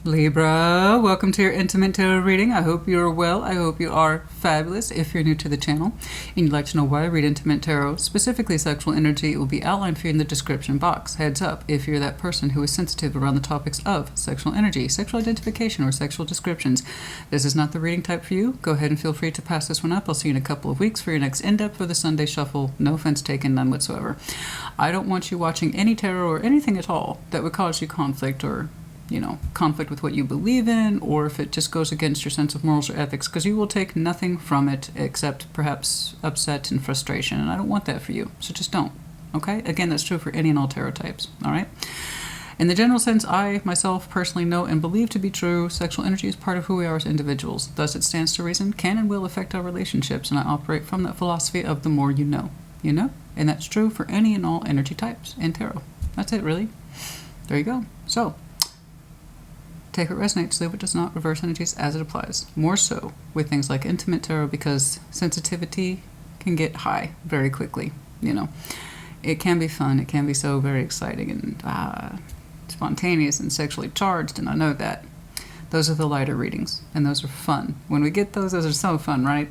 Libra, welcome to your intimate tarot reading. I hope you're well. I hope you are fabulous. If you're new to the channel and you'd like to know why I read intimate tarot, specifically sexual energy, it will be outlined for you in the description box. Heads up, if you're that person who is sensitive around the topics of sexual energy, sexual identification, or sexual descriptions, this is not the reading type for you. Go ahead and feel free to pass this one up. I'll see you in a couple of weeks for your next in-depth for the Sunday Shuffle. No offense taken, none whatsoever. I don't want you watching any tarot or anything at all that would cause you conflict or conflict with what you believe in, or if it just goes against your sense of morals or ethics, because you will take nothing from it except perhaps upset and frustration, and I don't want that for you, so just don't, okay? Again, that's true for any and all tarot types, all right? In the general sense, I myself personally know and believe to be true, sexual energy is part of who we are as individuals. Thus, it stands to reason, can and will affect our relationships, and I operate from that philosophy of the more you know, and that's true for any and all energy types in tarot. That's it, really. There you go. So, take what resonates, leave what does not, reverse energies as it applies. More so with things like intimate tarot, because sensitivity can get high very quickly, It can be fun, it can be so very exciting and spontaneous and sexually charged, and I know that. Those are the lighter readings, and those are fun. When we get those are so fun, right?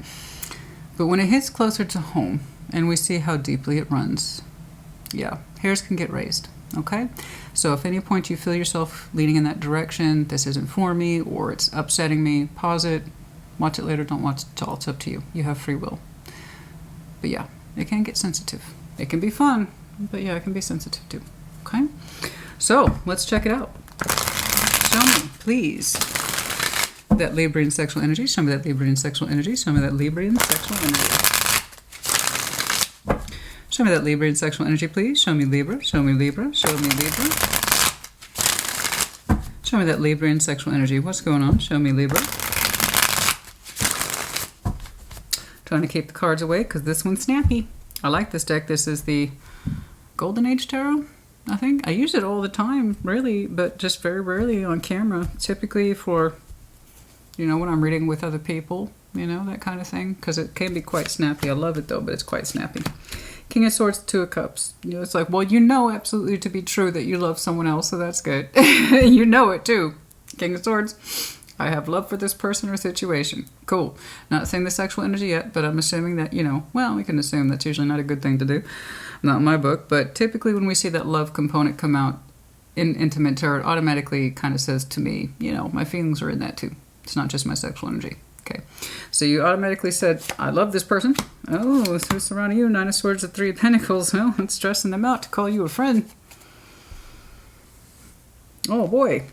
But when it hits closer to home, and we see how deeply it runs, yeah, hairs can get raised. Okay, so if at any point you feel yourself leaning in that direction, this isn't for me, or it's upsetting me, pause it, watch it later, don't watch it at all. It's up to you. You have free will. But yeah, it can get sensitive. It can be fun, but yeah, it can be sensitive too. Okay, so let's check it out. Show me, please, that Librian sexual energy. Show me that Librian sexual energy. Show me that Librian sexual energy. Show me that Librian sexual energy, please. Show me Libra. Show me Libra. Show me Libra. Show me that Librian sexual energy. What's going on? Show me Libra. Trying to keep the cards away because this one's snappy. I like this deck. This is the Golden Age Tarot, I think. I use it all the time, really, but just very rarely on camera. Typically for, when I'm reading with other people, that kind of thing, because it can be quite snappy. I love it, though, but it's quite snappy. King of Swords, Two of Cups. It's like, well, absolutely to be true that you love someone else, so that's good. You know it, too. King of Swords, I have love for this person or situation. Cool. Not saying the sexual energy yet, but I'm assuming that, well, we can assume that's usually not a good thing to do. Not in my book, but typically when we see that love component come out in intimate tarot, it automatically kind of says to me, my feelings are in that, too. It's not just my sexual energy. Okay, so you automatically said, I love this person. Oh, who's surrounding you? Nine of Swords, the Three of Pentacles. Well, it's stressing them out to call you a friend. Oh, boy.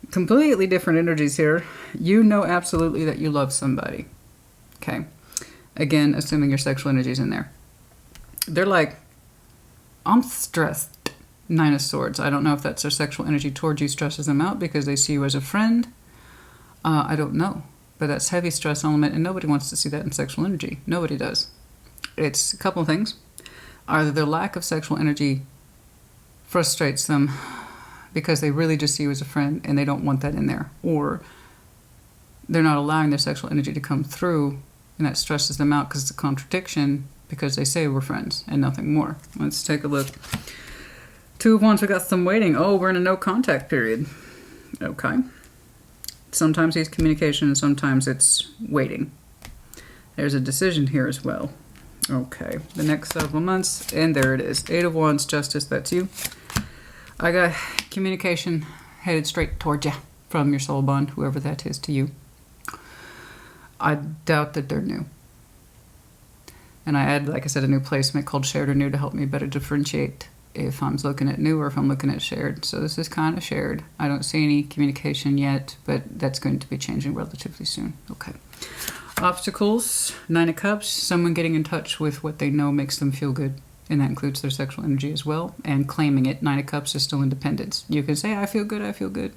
Completely different energies here. You know absolutely that you love somebody. Okay. Again, assuming your sexual energy's in there. They're like, I'm stressed. Nine of Swords. I don't know if that's their sexual energy towards you stresses them out because they see you as a friend. I don't know. But that's heavy stress element, and nobody wants to see that in sexual energy. Nobody does. It's a couple of things. Either their lack of sexual energy frustrates them because they really just see you as a friend and they don't want that in there, or they're not allowing their sexual energy to come through, and that stresses them out because it's a contradiction because they say we're friends and nothing more. Let's take a look. Two of Wands, we got some waiting. Oh, we're in a no contact period. Okay. Sometimes it's communication and sometimes it's waiting. There's a decision here as well. Okay, the next several months, and there it is. Eight of Wands, Justice, that's you. I got communication headed straight towards you from your soul bond, whoever that is to you. I doubt that they're new. And I add, like I said, a new placement called shared or new to help me better differentiate if I'm looking at new or if I'm looking at shared. So this is kind of shared. I don't see any communication yet, but that's going to be changing relatively soon. Okay. Obstacles, Nine of Cups, someone getting in touch with what they know makes them feel good. And that includes their sexual energy as well. And claiming it. Nine of Cups is still independence. You can say, I feel good, I feel good.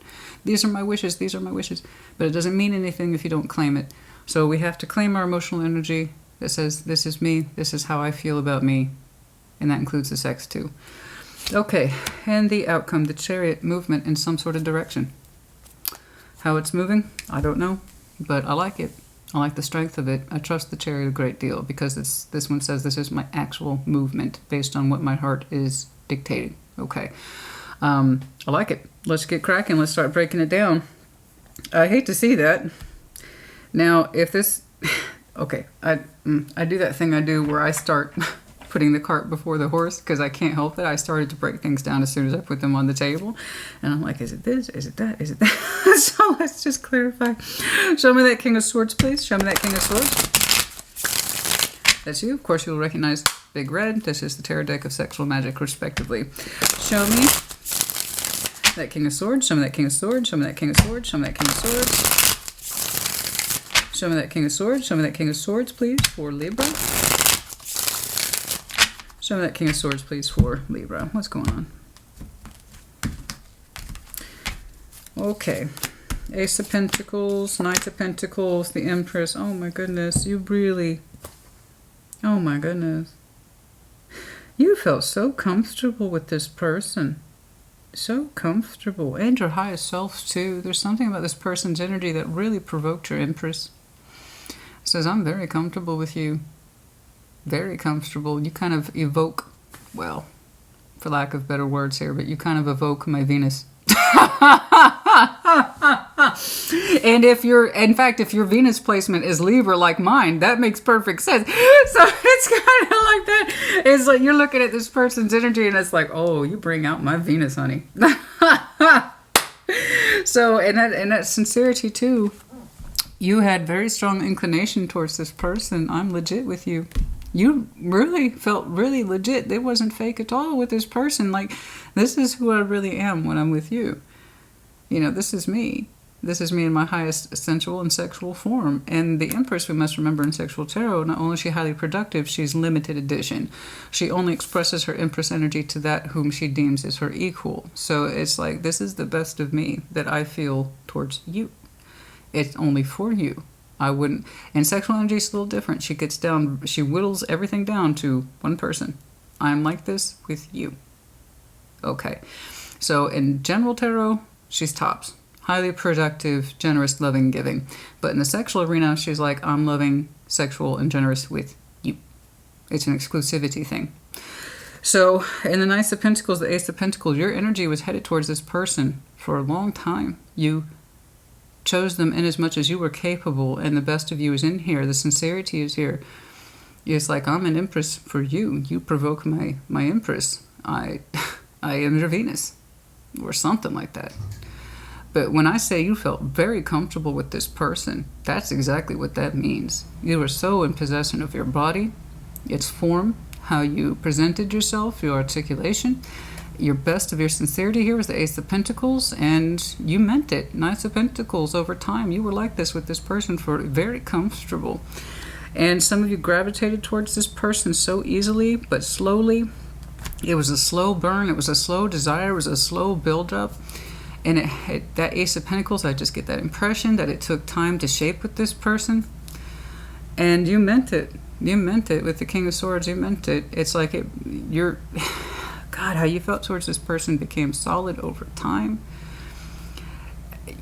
These are my wishes, these are my wishes. But it doesn't mean anything if you don't claim it. So we have to claim our emotional energy that says, this is me, this is how I feel about me. And that includes the sex too. Okay, and the outcome, the Chariot, movement in some sort of direction. How it's moving, I don't know, but I like it. I like the strength of it. I trust the Chariot a great deal because this one says this is my actual movement based on what my heart is dictating. Okay, I like it. Let's get cracking. Let's start breaking it down. I hate to see that. Now, if this... Okay, I do that thing I do where I start putting the cart before the horse because I can't help it. I started to break things down as soon as I put them on the table. And I'm like, is it this? Is it that? Is it that? So let's just clarify. Show me that King of Swords, please. Show me that King of Swords. That's you. Of course, you'll recognize Big Red. This is the tarot deck of sexual magic, respectively. Show me that King of Swords. Show me that King of Swords. Show me that King of Swords. Show me that King of Swords. Show me that King of Swords. Show me that King of Swords, please, for Libra. Show me that King of Swords, please, for Libra. What's going on? Okay. Ace of Pentacles, Knight of Pentacles, the Empress. Oh my goodness, you really... Oh my goodness. You felt so comfortable with this person. So comfortable. And your highest self, too. There's something about this person's energy that really provoked your Empress. It says, I'm very comfortable with you. Very comfortable. You kind of evoke, well, for lack of better words here, but you kind of evoke my Venus. And if in fact, if your Venus placement is Libra like mine, that makes perfect sense. So it's kind of like that. It's like you're looking at this person's energy and it's like, oh, you bring out my Venus, honey. So, and that sincerity too, you had very strong inclination towards this person. I'm legit with you. You really felt really legit. It wasn't fake at all with this person. Like, this is who I really am when I'm with you. You know, this is me. This is me in my highest sensual and sexual form. And the Empress, we must remember in sexual tarot, not only is she highly productive, she's limited edition. She only expresses her Empress energy to that whom she deems is her equal. So it's like, this is the best of me that I feel towards you. It's only for you. I wouldn't... And sexual energy is a little different. She gets down... She whittles everything down to one person. I'm like this with you. Okay. So in general tarot, she's tops. Highly productive, generous, loving, giving. But in the sexual arena, she's like, I'm loving, sexual, and generous with you. It's an exclusivity thing. So in the Knight of Pentacles, the Ace of Pentacles, your energy was headed towards this person for a long time. You chose them in as much as you were capable, and the best of you is in here. The sincerity is here. It's like, I'm an Empress for you. You provoke my Empress. I am your Venus, or something like that. But when I say you felt very comfortable with this person, that's exactly what that means. You were so in possession of your body, its form, how you presented yourself, your articulation. Your best of your sincerity here was the Ace of Pentacles, and you meant it. Knights of Pentacles, over time, you were like this with this person, for very comfortable. And some of you gravitated towards this person so easily, but slowly. It was a slow burn, it was a slow desire, it was a slow build-up. And that Ace of Pentacles, I just get that impression that it took time to shape with this person. And you meant it. You meant it with the King of Swords. You meant it. It's like you're... God, how you felt towards this person became solid over time.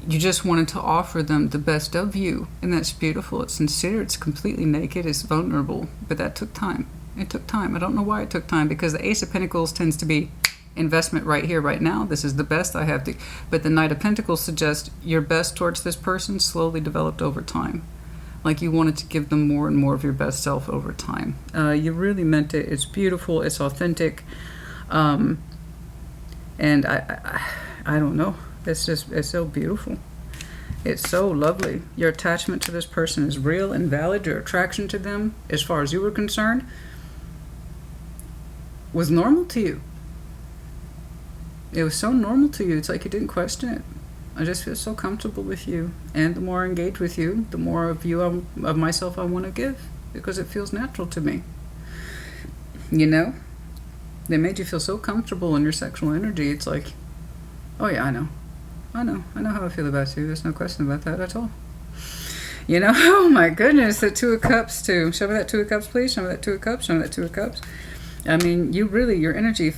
You just wanted to offer them the best of you. And that's beautiful. It's sincere. It's completely naked. It's vulnerable. But that took time. It took time. I don't know why it took time. Because the Ace of Pentacles tends to be investment right here, right now. This is the best I have to... But the Knight of Pentacles suggests your best towards this person slowly developed over time. Like you wanted to give them more and more of your best self over time. You really meant it. It's beautiful. It's authentic. And I don't know. It's so beautiful. It's so lovely. Your attachment to this person is real and valid. Your attraction to them, as far as you were concerned, was normal to you. It was so normal to you. It's like you didn't question it. I just feel so comfortable with you. And the more I engage with you, the more of you, of myself I want to give. Because it feels natural to me. You know? They made you feel so comfortable in your sexual energy. It's like, oh yeah, I know how I feel about you. There's no question about that at all. You know, oh my goodness, the Two of Cups too. Show me that Two of Cups, please. Show me that Two of Cups. Show me that Two of Cups. I mean, you really, your energy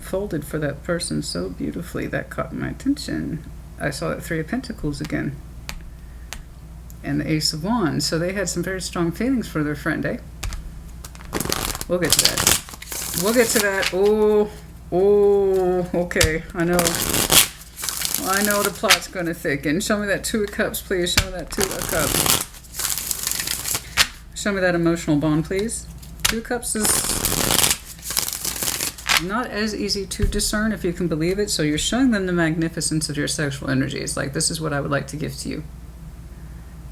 folded for that person so beautifully. That caught my attention. I saw that Three of Pentacles again. And the Ace of Wands. So they had some very strong feelings for their friend, eh? We'll get to that. We'll get to that. Oh, okay. I know. I know the plot's going to thicken. Show me that Two of Cups, please. Show me that Two of Cups. Show me that emotional bond, please. Two of Cups is not as easy to discern, if you can believe it. So you're showing them the magnificence of your sexual energies. Like, this is what I would like to give to you.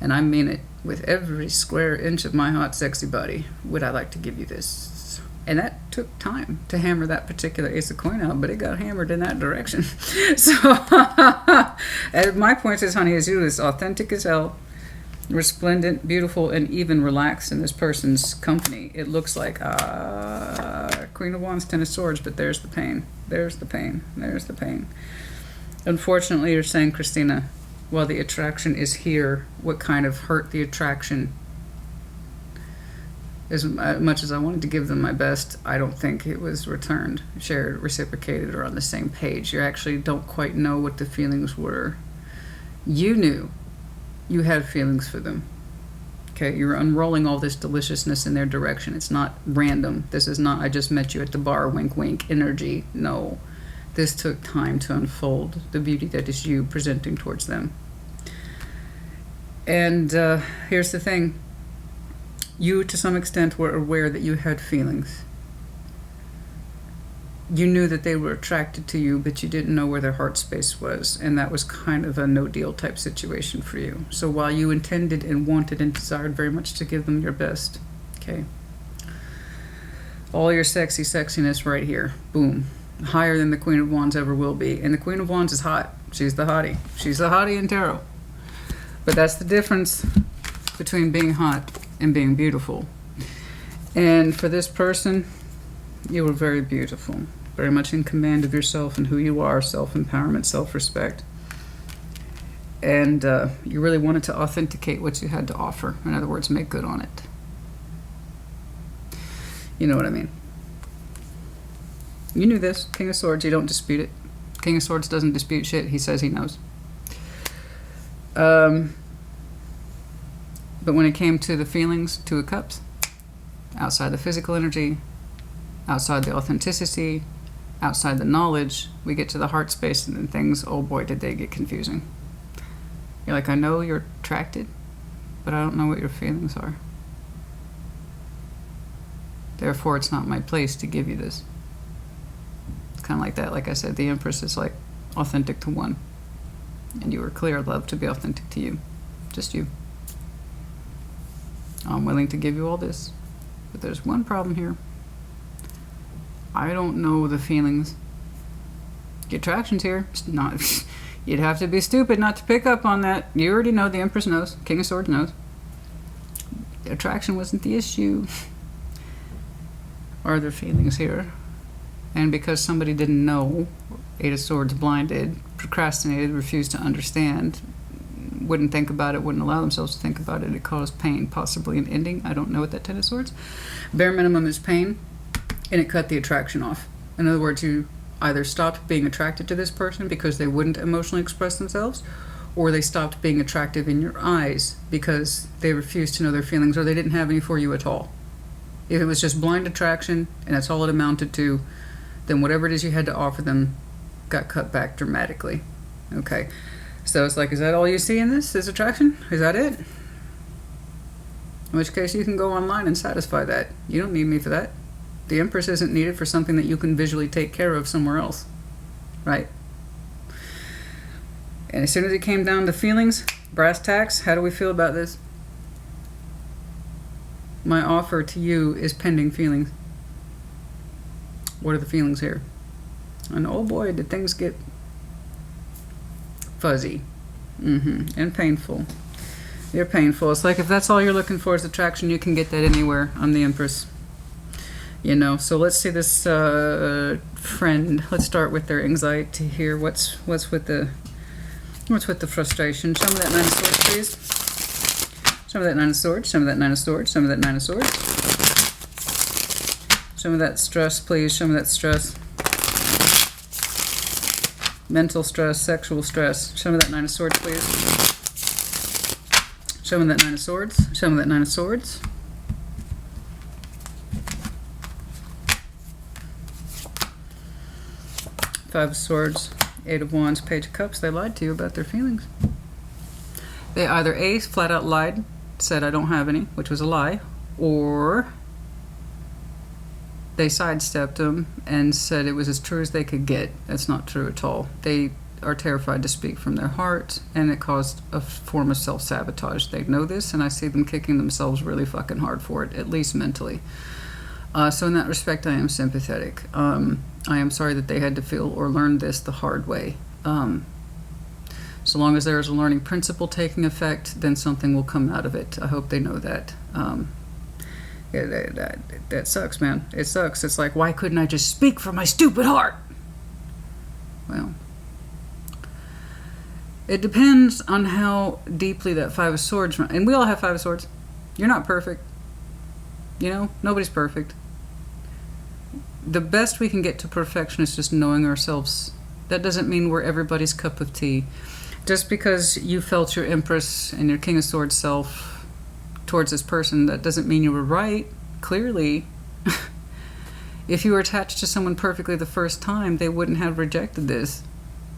And I mean it with every square inch of my hot, sexy body. Would I like to give you this? And that took time to hammer that particular Ace of Coin out, but it got hammered in that direction. So, and my point is, honey, is you is authentic as hell, resplendent, beautiful, and even relaxed in this person's company. It looks like Queen of Wands, Ten of Swords, but there's the pain. There's the pain. There's the pain. Unfortunately, you're saying, Christina, while the attraction is here, what kind of hurt the attraction? As much as I wanted to give them my best, I don't think it was returned, shared, reciprocated, or on the same page. You actually don't quite know what the feelings were. You knew you had feelings for them. Okay, you're unrolling all this deliciousness in their direction. It's not random. This is not, I just met you at the bar, wink, wink, energy. No, this took time to unfold the beauty that is you presenting towards them. And here's the thing. You, to some extent, were aware that you had feelings. You knew that they were attracted to you, but you didn't know where their heart space was, and that was kind of a no-deal type situation for you. So while you intended and wanted and desired very much to give them your best, okay, all your sexy sexiness right here, boom, higher than the Queen of Wands ever will be. And the Queen of Wands is hot. She's the hottie. She's the hottie in tarot. But that's the difference between being hot and being beautiful. And for this person, you were very beautiful, very much in command of yourself and who you are, self-empowerment, self-respect. And you really wanted to authenticate what you had to offer. In other words, make good on it. You know what I mean. You knew this. King of Swords, you don't dispute it. King of Swords doesn't dispute shit. He says he knows. But when it came to the feelings, Two of Cups, outside the physical energy, outside the authenticity, outside the knowledge, we get to the heart space and then things, oh boy, did they get confusing. You're like, I know you're attracted, but I don't know what your feelings are. Therefore, it's not my place to give you this. It's kind of like that. Like I said, the Empress is like authentic to one. And you were clear, love to be authentic to you. Just you. I'm willing to give you all this, but there's one problem here. I don't know the feelings. The attraction's here. It's not. You'd have to be stupid not to pick up on that. You already know. The Empress knows. King of Swords knows. The attraction wasn't the issue. Are there feelings here? And because somebody didn't know, Eight of Swords, blinded, procrastinated, refused to understand, wouldn't think about it, wouldn't allow themselves to think about it, it caused pain, possibly an ending. I don't know what that Ten of Swords. Bare minimum is pain, and it cut the attraction off. In other words, you either stopped being attracted to this person because they wouldn't emotionally express themselves, or they stopped being attractive in your eyes because they refused to know their feelings, or they didn't have any for you at all. If it was just blind attraction, and that's all it amounted to, then whatever it is you had to offer them got cut back dramatically. Okay. So it's like, is that all you see in this, is attraction? Is that it? In which case you can go online and satisfy that. You don't need me for that. The Empress isn't needed for something that you can visually take care of somewhere else. Right? And as soon as it came down to feelings, brass tacks, how do we feel about this? My offer to you is pending feelings. What are the feelings here? And oh boy, did things get fuzzy. And painful. You're painful. It's like if that's all you're looking for is attraction, you can get that anywhere. I'm the Empress. You know, so let's see this friend. Let's start with their anxiety here. What's with the frustration? Show me that Nine of Swords, please. Show me that Nine of Swords. Show me that Nine of Swords. Show me that Nine of Swords. Show me that stress, please. Show me that stress. Mental stress, sexual stress. Show me that Nine of Swords, please. Show me that Nine of Swords. Show me that Nine of Swords. Five of Swords. Eight of Wands, Page of Cups. They lied to you about their feelings. They either A, flat out lied, said I don't have any, which was a lie, or they sidestepped them and said it was as true as they could get. That's not true at all. They are terrified to speak from their heart, and it caused a form of self-sabotage. They know this, and I see them kicking themselves really fucking hard for it, at least mentally. So in that respect, I am sympathetic. I am sorry that they had to feel or learn this the hard way. So long as there is a learning principle taking effect, then something will come out of it. I hope they know that. That sucks, man. It sucks. It's like, why couldn't I just speak from my stupid heart? Well, it depends on how deeply that Five of Swords... And we all have Five of Swords. You're not perfect. You know, nobody's perfect. The best we can get to perfection is just knowing ourselves. That doesn't mean we're everybody's cup of tea. Just because you felt your Empress and your King of Swords self towards this person, that doesn't mean you were right. Clearly, if you were attached to someone perfectly the first time, they wouldn't have rejected this.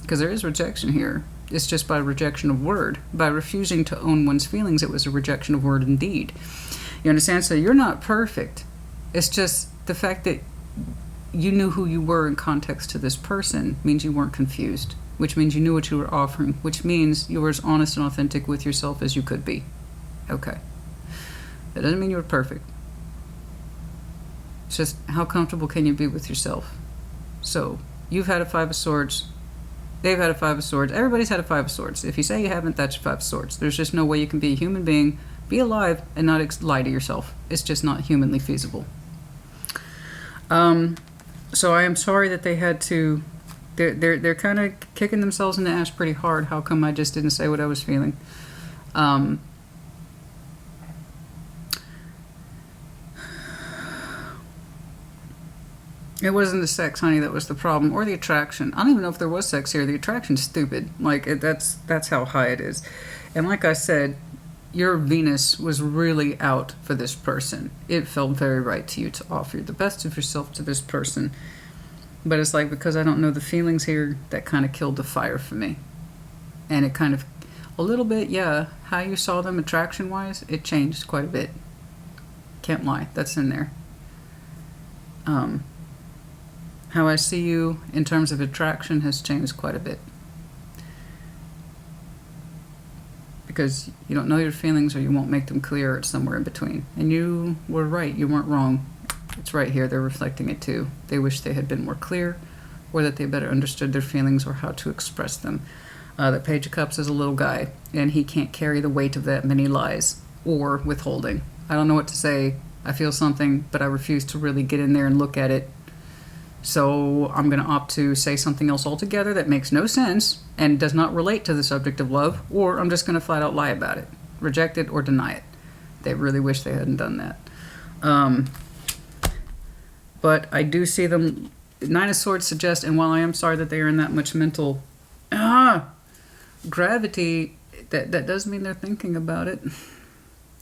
Because there is rejection here. It's just by rejection of word. By refusing to own one's feelings, it was a rejection of word and deed. You understand? So you're not perfect. It's just the fact that you knew who you were in context to this person means you weren't confused, which means you knew what you were offering, which means you were as honest and authentic with yourself as you could be. Okay. That doesn't mean you were perfect. It's just how comfortable can you be with yourself? So you've had a Five of Swords. They've had a Five of Swords. Everybody's had a Five of Swords. If you say you haven't, that's your Five of Swords. There's just no way you can be a human being, be alive, and not lie to yourself. It's just not humanly feasible. So I am sorry that they had to... They're kind of kicking themselves in the ass pretty hard. How come I just didn't say what I was feeling? It wasn't the sex, honey, that was the problem, or the attraction. I don't even know if there was sex here. The attraction's stupid. Like, that's how high it is. And like I said, your Venus was really out for this person. It felt very right to you to offer the best of yourself to this person. But it's like, because I don't know the feelings here, that kind of killed the fire for me. And it kind of, a little bit, yeah, how you saw them attraction-wise, it changed quite a bit. Can't lie, that's in there. How I see you in terms of attraction has changed quite a bit. Because you don't know your feelings, or you won't make them clear, or it's somewhere in between. And you were right, you weren't wrong. It's right here, they're reflecting it too. They wish they had been more clear, or that they better understood their feelings or how to express them. The Page of Cups is a little guy, and he can't carry the weight of that many lies or withholding. I don't know what to say. I feel something, but I refuse to really get in there and look at it. So I'm going to opt to say something else altogether that makes no sense and does not relate to the subject of love, or I'm just going to flat out lie about it, reject it, or deny it. They really wish they hadn't done that. But I do see them. Nine of Swords suggests, and while I am sorry that they are in that much mental gravity, that does mean they're thinking about it.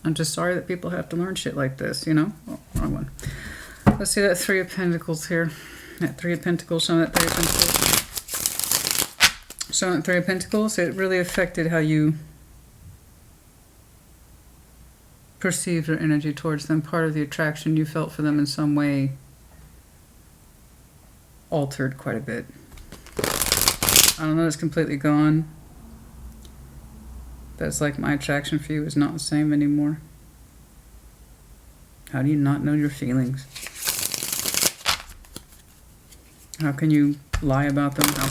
I'm just sorry that people have to learn shit like this, you know? Oh, wrong one. Let's see that Three of Pentacles here. That Three of Pentacles, showing that Three of Pentacles. Showing that Three of Pentacles, it really affected how you perceived your energy towards them. Part of the attraction you felt for them in some way altered quite a bit. I don't know, it's completely gone. That's like my attraction for you is not the same anymore. How do you not know your feelings? How can you lie about them? How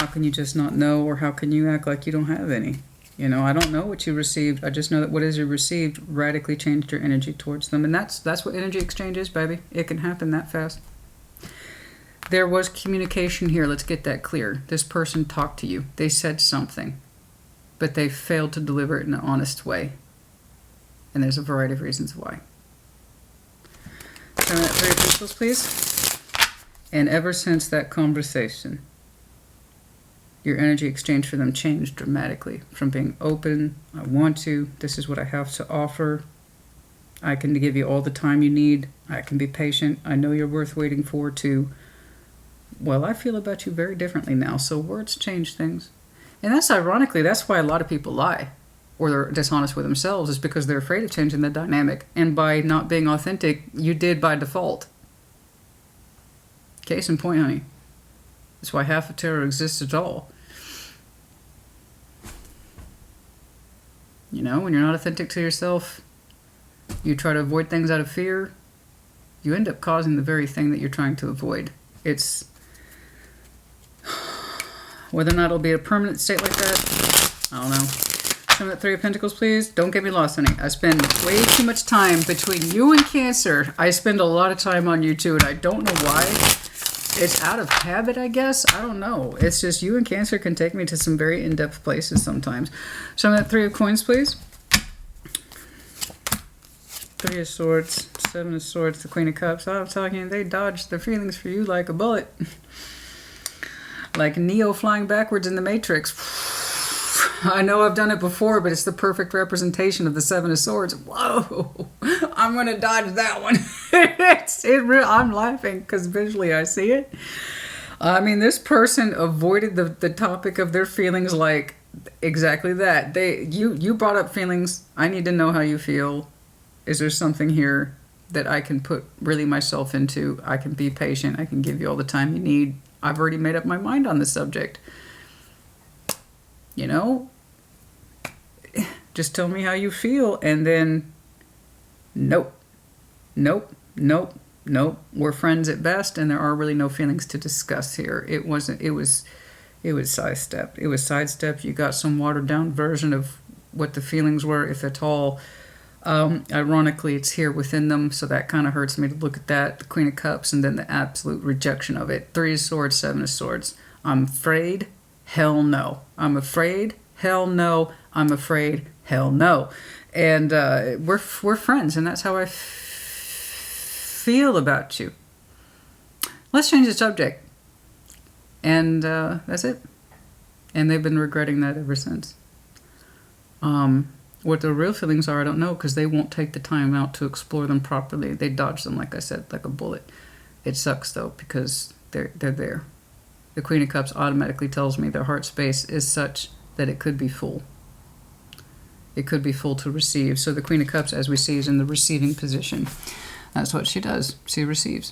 can you just not know, or how can you act like you don't have any? You know, I don't know what you received. I just know that what is you received radically changed your energy towards them. And that's what energy exchange is, baby. It can happen that fast. There was communication here. Let's get that clear. This person talked to you. They said something, but they failed to deliver it in an honest way. And there's a variety of reasons why. Show me that Three of Pentacles, please. And ever since that conversation, your energy exchange for them changed dramatically. From being open, I want to, this is what I have to offer, I can give you all the time you need, I can be patient, I know you're worth waiting for, to well, I feel about you very differently now. So words change things. And that's ironically, that's why a lot of people lie or they're dishonest with themselves, is because they're afraid of changing the dynamic. And by not being authentic, you did by default. Case in point, honey. That's why half of tarot exists at all. You know, when you're not authentic to yourself, you try to avoid things out of fear, you end up causing the very thing that you're trying to avoid. It's whether or not it'll be a permanent state like that, I don't know. Show me that Three of Pentacles, please. Don't get me lost, honey. I spend way too much time between you and Cancer. I spend a lot of time on you too, and I don't know why. It's out of habit, I guess. I don't know. It's just you and Cancer can take me to some very in-depth places sometimes. Show me that Three of Coins, please. Three of Swords, Seven of Swords, the Queen of Cups. I'm talking, they dodged their feelings for you like a bullet. Like Neo flying backwards in the Matrix. I know I've done it before, but it's the perfect representation of the Seven of Swords. Whoa, I'm going to dodge that one. I'm laughing because visually I see it. I mean, this person avoided the topic of their feelings like exactly that. You brought up feelings. I need to know how you feel. Is there something here that I can put really myself into? I can be patient. I can give you all the time you need. I've already made up my mind on the subject. You know? Just tell me how you feel, and then nope. Nope. Nope. Nope. We're friends at best, and there are really no feelings to discuss here. It was sidestepped. It was sidestepped. You got some watered down version of what the feelings were, if at all. Ironically, it's here within them, so that kind of hurts me to look at that. The Queen of Cups, and then the absolute rejection of it. Three of Swords, Seven of Swords. I'm afraid. Hell no. I'm afraid. Hell no. I'm afraid. Hell no. And we're friends, and that's how I feel about you. Let's change the subject. And that's it. And they've been regretting that ever since. What their real feelings are, I don't know, because they won't take the time out to explore them properly. They dodge them, like I said, like a bullet. It sucks, though, because they're there. The Queen of Cups automatically tells me their heart space is such that it could be full. It could be full to receive. So the Queen of Cups, as we see, is in the receiving position. That's what she does. She receives.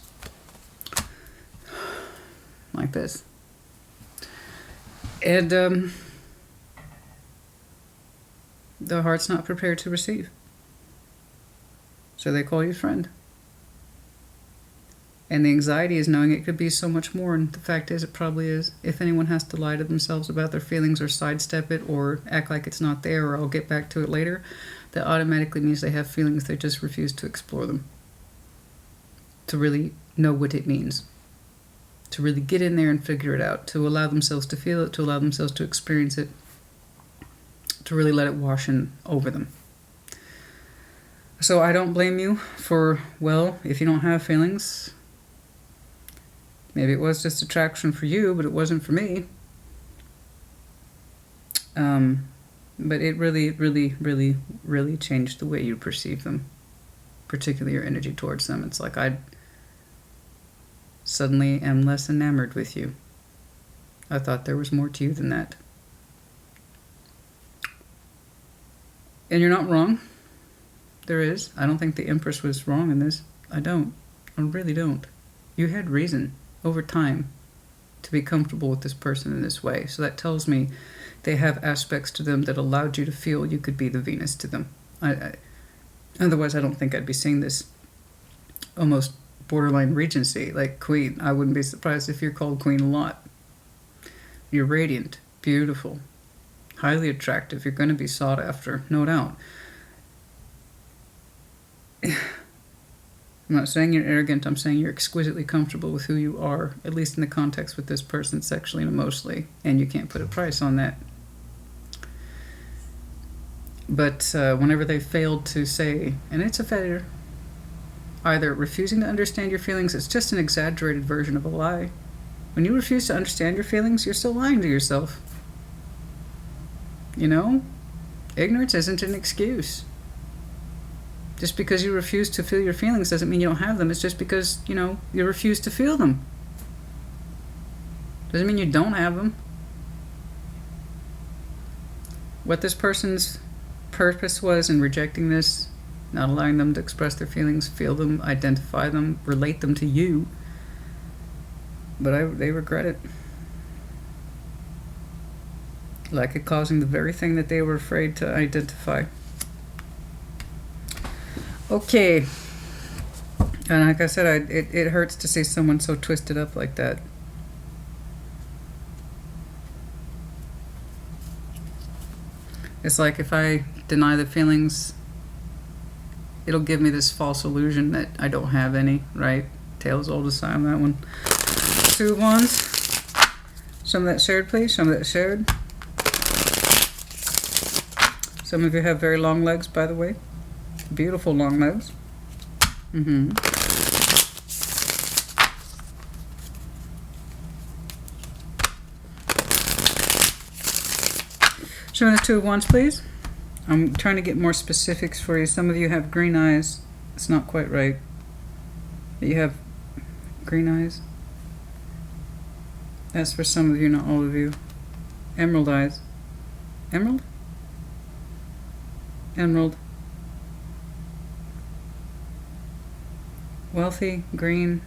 Like this. And the heart's not prepared to receive. So they call you friend. And the anxiety is knowing it could be so much more, and the fact is it probably is. If anyone has to lie to themselves about their feelings or sidestep it or act like it's not there or I'll get back to it later, that automatically means they have feelings, they just refuse to explore them. To really know what it means. To really get in there and figure it out. To allow themselves to feel it, to allow themselves to experience it. To really let it wash in over them. So I don't blame you for, well, if you don't have feelings, maybe it was just attraction for you, but it wasn't for me. But it really, really, really, really changed the way you perceive them. Particularly your energy towards them. It's like I suddenly am less enamored with you. I thought there was more to you than that. And you're not wrong. There is. I don't think the Empress was wrong in this. I don't. I really don't. You had reason over time to be comfortable with this person in this way. So that tells me they have aspects to them that allowed you to feel you could be the Venus to them. Otherwise, I don't think I'd be seeing this almost borderline regency, like Queen. I wouldn't be surprised if you're called Queen a lot. You're radiant, beautiful, highly attractive. You're going to be sought after, no doubt. I'm not saying you're arrogant. I'm saying you're exquisitely comfortable with who you are, at least in the context with this person, sexually and emotionally, and you can't put a price on that. But whenever they failed to say, and it's a failure, either refusing to understand your feelings, it's just an exaggerated version of a lie. When you refuse to understand your feelings, you're still lying to yourself. You know? Ignorance isn't an excuse. Just because you refuse to feel your feelings doesn't mean you don't have them. It's just because, you know, you refuse to feel them. Doesn't mean you don't have them. What this person's purpose was in rejecting this, not allowing them to express their feelings, feel them, identify them, relate them to you. But they regret it. Like it causing the very thing that they were afraid to identify. Okay. And like I said, it hurts to see someone so twisted up like that. It's like if I deny the feelings, it'll give me this false illusion that I don't have any, right? Tale as old as time, that one. 2 of Wands. Some of that shared, please. Some of that shared. Some of you have very long legs, by the way. Beautiful long legs. Show me the 2 of Wands, please. I'm trying to get more specifics for you. Some of you have green eyes. It's not quite right. You have green eyes. That's for some of you, not all of you. Emerald eyes. Emerald? Emerald. Wealthy, green,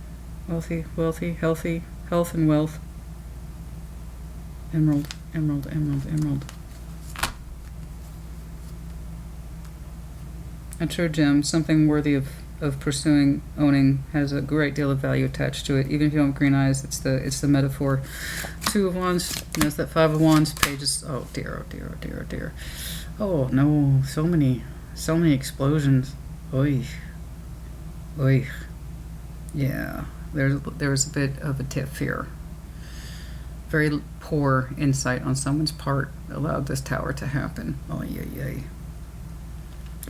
wealthy, healthy, health and wealth. Emerald, emerald, emerald, emerald. A true gem, something worthy of pursuing, owning, has a great deal of value attached to it. Even if you don't have green eyes, it's the metaphor. 2 of Wands, and that's that 5 of Wands. Pages, oh dear, oh dear, oh dear, oh dear. Oh no, so many explosions. Oy. Oy. Yeah, there's a bit of a tiff here. Very poor insight on someone's part allowed this tower to happen. Oh yeah.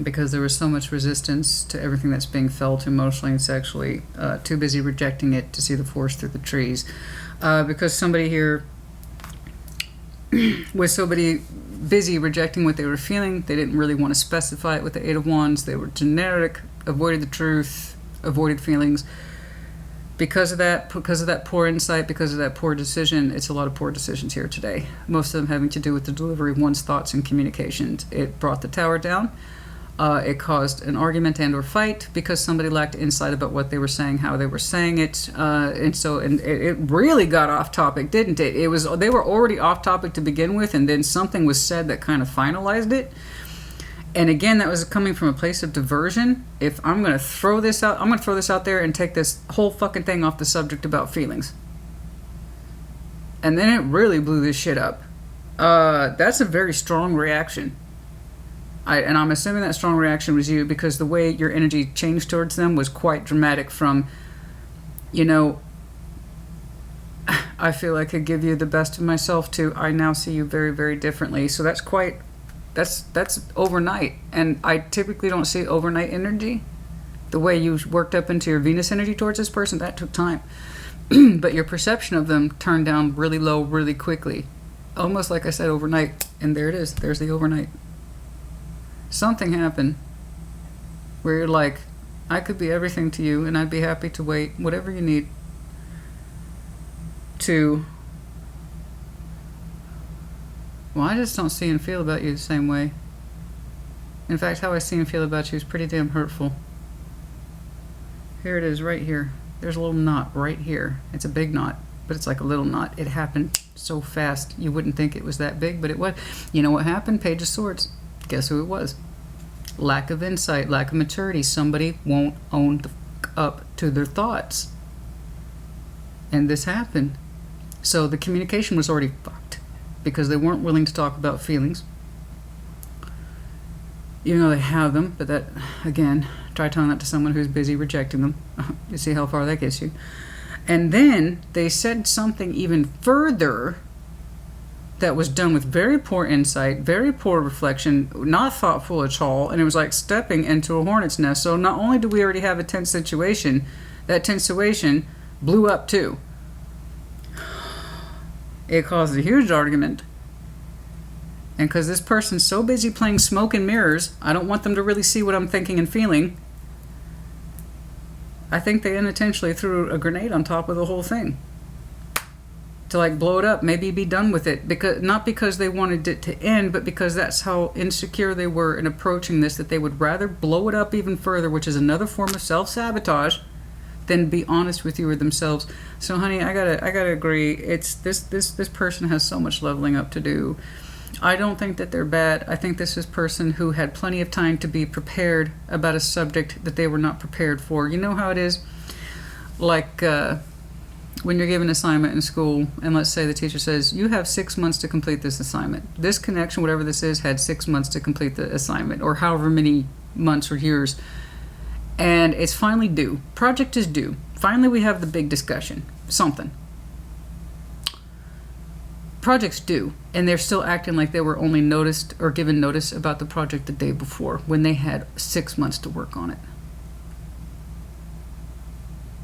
Because there was so much resistance to everything that's being felt emotionally and sexually, too busy rejecting it to see the forest through the trees. Because somebody here was so busy rejecting what they were feeling, they didn't really want to specify it with the 8 of Wands. They were generic, avoided the truth, avoided feelings. Because of that poor insight, because of that poor decision, it's a lot of poor decisions here today. Most of them having to do with the delivery of one's thoughts and communications. It brought the tower down. It caused an argument and or fight because somebody lacked insight about what they were saying, how they were saying it, and it really got off topic, didn't it? They were already off topic to begin with, and then something was said that kind of finalized it. And again, that was coming from a place of diversion. If I'm going to throw this out, I'm going to throw this out there and take this whole fucking thing off the subject about feelings. And then it really blew this shit up. That's a very strong reaction. And I'm assuming that strong reaction was you because the way your energy changed towards them was quite dramatic from, I feel I could give you the best of myself to I now see you very, very differently. So that's overnight. And I typically don't see overnight energy. The way you worked up into your Venus energy towards this person, that took time. But your perception of them turned down really low really quickly. Almost like I said, overnight. And there it is. There's the overnight. Something happened where you're like, I could be everything to you and I'd be happy to wait, whatever you need to. Well, I just don't see and feel about you the same way. In fact, how I see and feel about you is pretty damn hurtful. Here it is right here. There's a little knot right here. It's a big knot, but it's like a little knot. It happened so fast you wouldn't think it was that big, but it was. You know what happened? Page of Swords. Guess who it was? Lack of insight, lack of maturity. Somebody won't own up to their thoughts. And this happened. So the communication was already fucked because they weren't willing to talk about feelings. Even though they have them, but that, again, try telling that to someone who's busy rejecting them. You see how far that gets you. And then they said something even further that was done with very poor insight, very poor reflection, not thoughtful at all, and it was like stepping into a hornet's nest. So not only do we already have a tense situation, that tense situation blew up too. It caused a huge argument. And because this person's so busy playing smoke and mirrors, I don't want them to really see what I'm thinking and feeling. I think they unintentionally threw a grenade on top of the whole thing to like blow it up, maybe be done with it, because not because they wanted it to end, but because that's how insecure they were in approaching this, that they would rather blow it up even further, which is another form of self-sabotage, than be honest with you or themselves. So honey, I gotta agree, it's this person has so much leveling up to do. I don't think that they're bad. I think this is a person who had plenty of time to be prepared about a subject that they were not prepared for. You know how it is, like when you're given an assignment in school, and let's say the teacher says, you have 6 months to complete this assignment. This connection, whatever this is, had 6 months to complete the assignment, or however many months or years. And it's finally due. Project is due. Finally, we have the big discussion. Something. Project's due, and they're still acting like they were only noticed or given notice about the project the day before, when they had 6 months to work on it.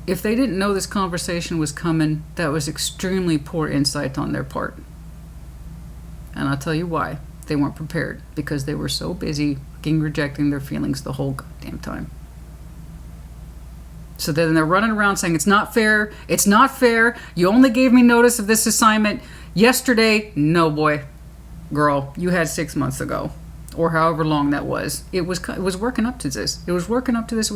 If they didn't know this conversation was coming, that was extremely poor insight on their part. And I'll tell you why. They weren't prepared, because they were so busy fucking rejecting their feelings the whole goddamn time. So then they're running around saying, it's not fair, it's not fair, you only gave me notice of this assignment yesterday. No, boy, girl, you had 6 months ago, or however long that was. It was working up to this. It was working up to this.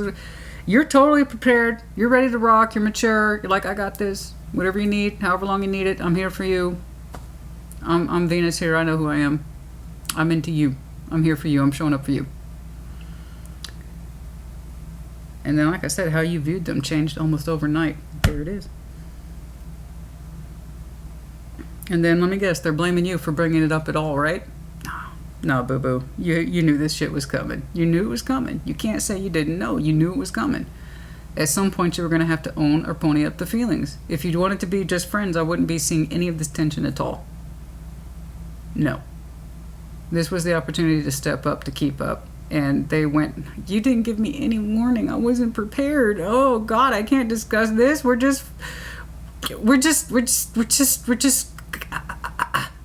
You're totally prepared. You're ready to rock. You're mature. You're like, I got this. Whatever you need, however long you need it, I'm here for you. I'm Venus here. I know who I am. I'm into you. I'm here for you. I'm showing up for you. And then, like I said, how you viewed them changed almost overnight. There it is. And then, let me guess, they're blaming you for bringing it up at all, right? No, boo-boo. You knew this shit was coming. You knew it was coming. You can't say you didn't know. You knew it was coming. At some point, you were going to have to own or pony up the feelings. If you wanted to be just friends, I wouldn't be seeing any of this tension at all. No. This was the opportunity to step up, to keep up. And they went, you didn't give me any warning. I wasn't prepared. Oh, God, I can't discuss this.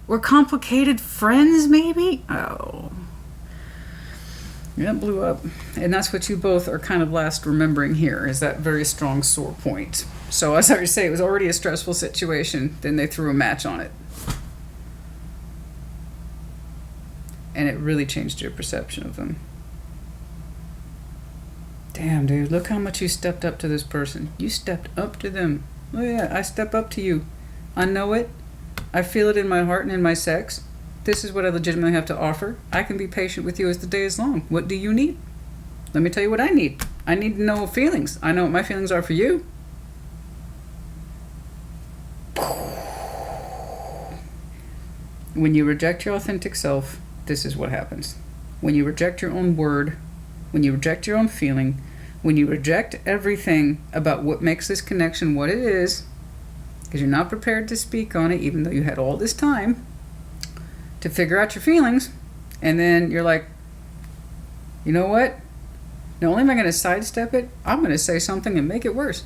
We're complicated friends, maybe? Oh. Yeah, it blew up. And that's what you both are kind of last remembering here, is that very strong sore point. So as I already say, it was already a stressful situation. Then they threw a match on it. And it really changed your perception of them. Damn, dude, look how much you stepped up to this person. You stepped up to them. Oh yeah, I step up to you. I know it. I feel it in my heart and in my sex. This is what I legitimately have to offer. I can be patient with you as the day is long. What do you need? Let me tell you what I need. I need to know feelings. I know what my feelings are for you. When you reject your authentic self, this is what happens. When you reject your own word, when you reject your own feeling, when you reject everything about what makes this connection what it is, because you're not prepared to speak on it, even though you had all this time to figure out your feelings, and then you're like, you know what? Not only am I going to sidestep it, I'm going to say something and make it worse.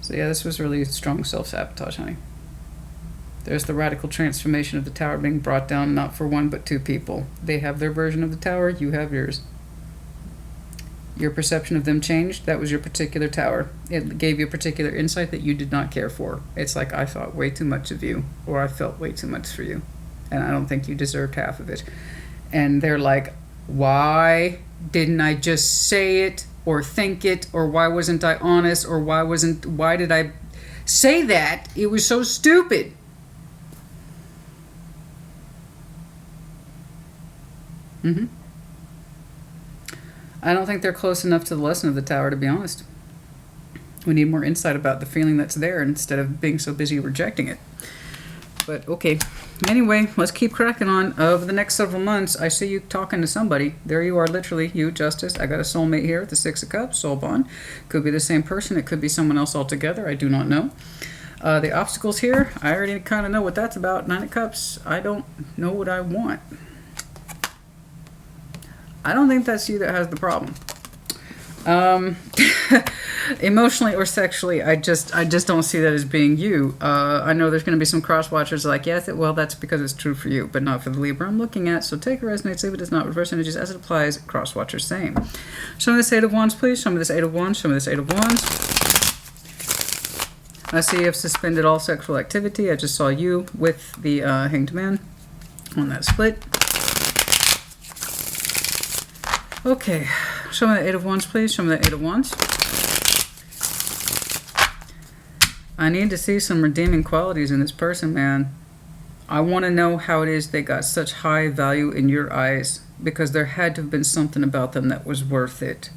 So yeah, this was really strong self-sabotage, honey. There's the radical transformation of the tower being brought down, not for one but two people. They have their version of the tower, you have yours. Your perception of them changed. That was your particular tower. It gave you a particular insight that you did not care for. It's like, I thought way too much of you, or I felt way too much for you, and I don't think you deserved half of it. And they're like, why didn't I just say it or think it, or why wasn't I honest, or why did I say that? It was so stupid. I don't think they're close enough to the lesson of the tower, to be honest. We need more insight about the feeling that's there instead of being so busy rejecting it. But okay. Anyway, let's keep cracking on. Over the next several months, I see you talking to somebody. There you are, literally, you, Justice. I got a soulmate here with the Six of Cups, soul bond. Could be the same person. It could be someone else altogether. I do not know. The obstacles here, I already kind of know what that's about. Nine of Cups, I don't know what I want. I don't think that's you that has the problem. Emotionally or sexually, I just don't see that as being you. I know there's going to be some cross watchers like, yes, well, that's because it's true for you, but not for the Libra I'm looking at. So take it resonates, leave it does not. Reverse energies as it applies. Cross watchers, same. Show me this Eight of Wands, please. Show me this Eight of Wands. Show me this Eight of Wands. I see you have suspended all sexual activity. I just saw you with the Hanged Man on that split. Okay, show me the Eight of Wands, please. Show me the Eight of Wands. I need to see some redeeming qualities in this person, man. I want to know how it is they got such high value in your eyes, because there had to have been something about them that was worth it.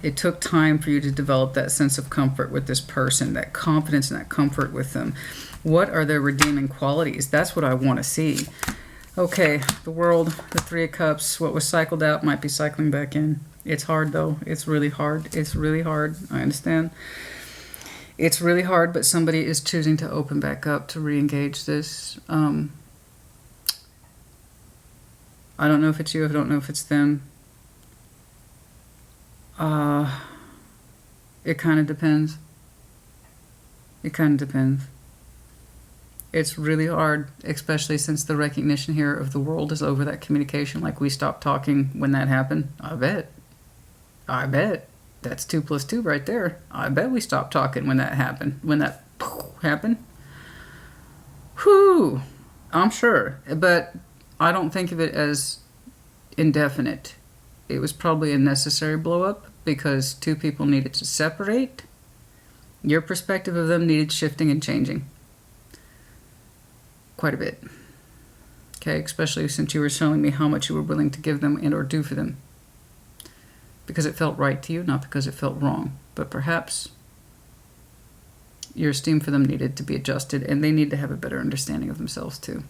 It took time for you to develop that sense of comfort with this person, that confidence and that comfort with them. What are their redeeming qualities? That's what I want to see. Okay, the World, the Three of Cups, what was cycled out might be cycling back in. It's hard, though. It's really hard. It's really hard. I understand. It's really hard, but somebody is choosing to open back up to re-engage this. I don't know if it's you. I don't know if it's them. It kind of depends. It kind of depends. It's really hard, especially since the recognition here of the World is over that communication. Like, we stopped talking when that happened. I bet. I bet. That's 2 + 2 right there. I bet we stopped talking when that happened. When that happened. Whew. I'm sure. But I don't think of it as indefinite. It was probably a necessary blow up because 2 people needed to separate. Your perspective of them needed shifting and changing. Quite a bit. Okay, especially since you were showing me how much you were willing to give them and or do for them. Because it felt right to you, not because it felt wrong. But perhaps your esteem for them needed to be adjusted, and they need to have a better understanding of themselves too.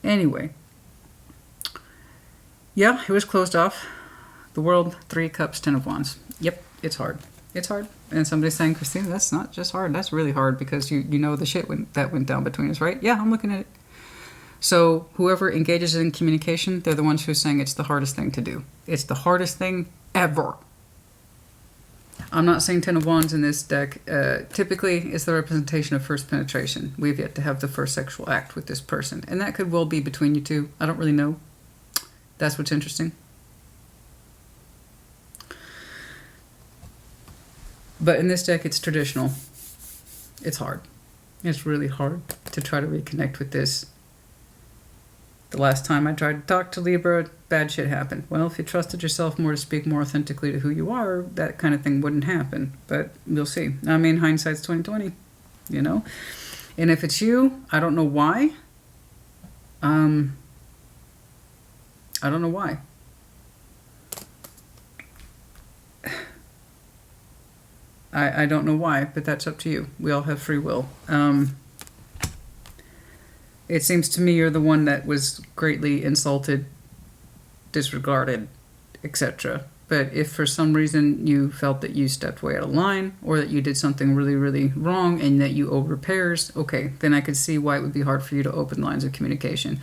Anyway. Yeah, it was closed off. The World, 3 of Cups, 10 of Wands. Yep, it's hard. It's hard. And somebody's saying, Christina, that's not just hard. That's really hard because you know the shit that went down between us, right? Yeah, I'm looking at it. So whoever engages in communication, they're the ones who are saying it's the hardest thing to do. It's the hardest thing ever. I'm not saying 10 of Wands in this deck. Typically, it's the representation of first penetration. We've yet to have the first sexual act with this person. And that could well be between you two. I don't really know. That's what's interesting. But in this deck, it's traditional. It's hard. It's really hard to try to reconnect with this. The last time I tried to talk to Libra, bad shit happened. Well, if you trusted yourself more to speak more authentically to who you are, that kind of thing wouldn't happen. But we'll see. I mean, hindsight's 20/20, you know? And if it's you, I don't know why. I don't know why. I don't know why, but that's up to you. We all have free will. It seems to me you're the one that was greatly insulted, disregarded, etc. But if for some reason you felt that you stepped way out of line, or that you did something really, really wrong and that you owe repairs, okay, then I could see why it would be hard for you to open lines of communication.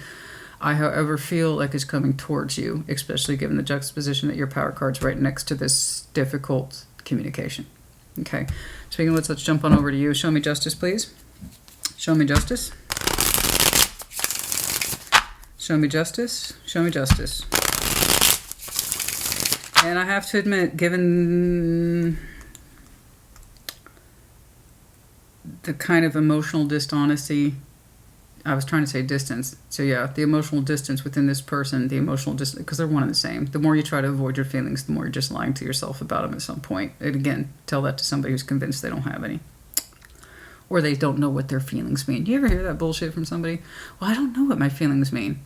I, however, feel like it's coming towards you, especially given the juxtaposition that your power card's right next to this difficult communication. Okay, speaking of which, let's jump on over to you. Show me justice, please. Show me justice. Show me justice. Show me justice. And I have to admit, given the kind of emotional dishonesty, I was trying to say distance. So yeah, the emotional distance within this person, the emotional distance, because they're one and the same. The more you try to avoid your feelings, the more you're just lying to yourself about them at some point. And again, tell that to somebody who's convinced they don't have any. Or they don't know what their feelings mean. You ever hear that bullshit from somebody? Well, I don't know what my feelings mean.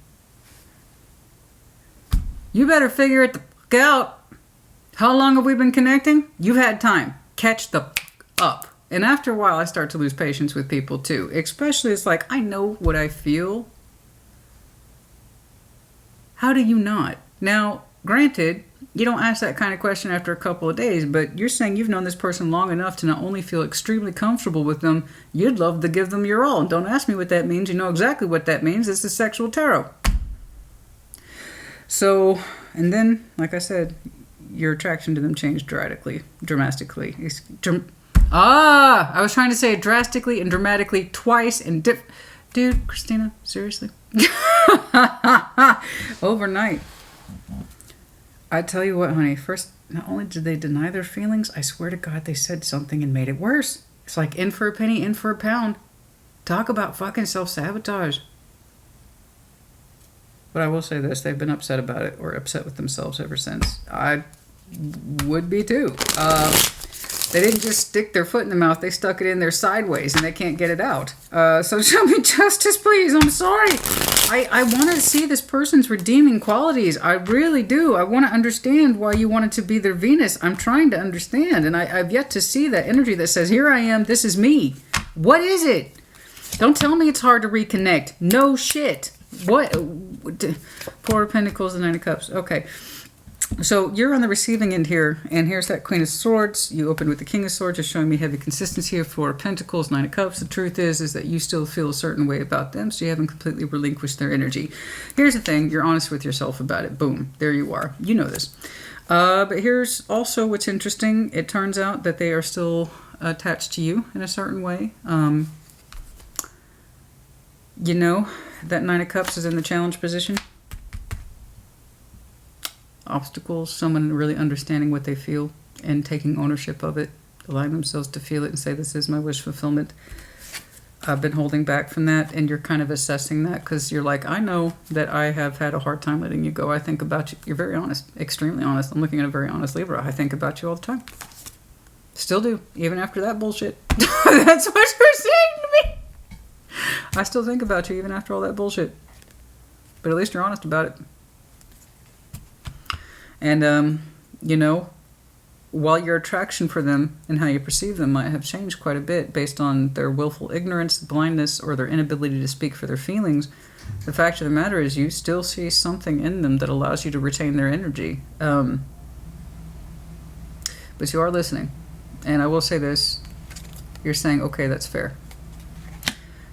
You better figure it the fuck out. How long have we been connecting? You've had time. Catch the fuck up. And after a while, I start to lose patience with people too. Especially, it's like, I know what I feel. How do you not? Now, granted, you don't ask that kind of question after a couple of days, but you're saying you've known this person long enough to not only feel extremely comfortable with them, you'd love to give them your all. And don't ask me what that means. You know exactly what that means. It's the sexual tarot. So, and then, like I said, your attraction to them changed dramatically. I was trying to say it drastically and dramatically twice and dude, Christina, seriously? Overnight. I tell you what, honey, first, not only did they deny their feelings, I swear to God they said something and made it worse. It's like in for a penny, in for a pound. Talk about fucking self-sabotage. But I will say this, they've been upset about it, or upset with themselves ever since. I would be too. They didn't just stick their foot in the mouth, they stuck it in there sideways and they can't get it out. So show me justice, please. I'm sorry. I want to see this person's redeeming qualities. I really do. I want to understand why you wanted to be their Venus. I'm trying to understand. And I've yet to see that energy that says, here I am, this is me. What is it? Don't tell me it's hard to reconnect. No shit. What? Four of Pentacles and Nine of Cups. Okay. So you're on the receiving end here, and here's that Queen of Swords. You opened with the King of Swords, just showing me heavy consistency of Four of Pentacles, Nine of Cups. The truth is that you still feel a certain way about them, so you haven't completely relinquished their energy. Here's the thing, you're honest with yourself about it. Boom, there you are. You know this. But here's also what's interesting. It turns out that they are still attached to you in a certain way. You know, that Nine of Cups is in the challenge position. Obstacles, someone really understanding what they feel and taking ownership of it, allowing themselves to feel it and say, this is my wish fulfillment. I've been holding back from that, and you're kind of assessing that because you're like, I know that I have had a hard time letting you go. I think about you. You're very honest, extremely honest. I'm looking at a very honest Libra. I think about you all the time. Still do, even after that bullshit. That's what you're saying to me. I still think about you even after all that bullshit. But at least you're honest about it. And, you know, while your attraction for them and how you perceive them might have changed quite a bit based on their willful ignorance, blindness, or their inability to speak for their feelings, the fact of the matter is you still see something in them that allows you to retain their energy. But you are listening. And I will say this, you're saying, okay, that's fair.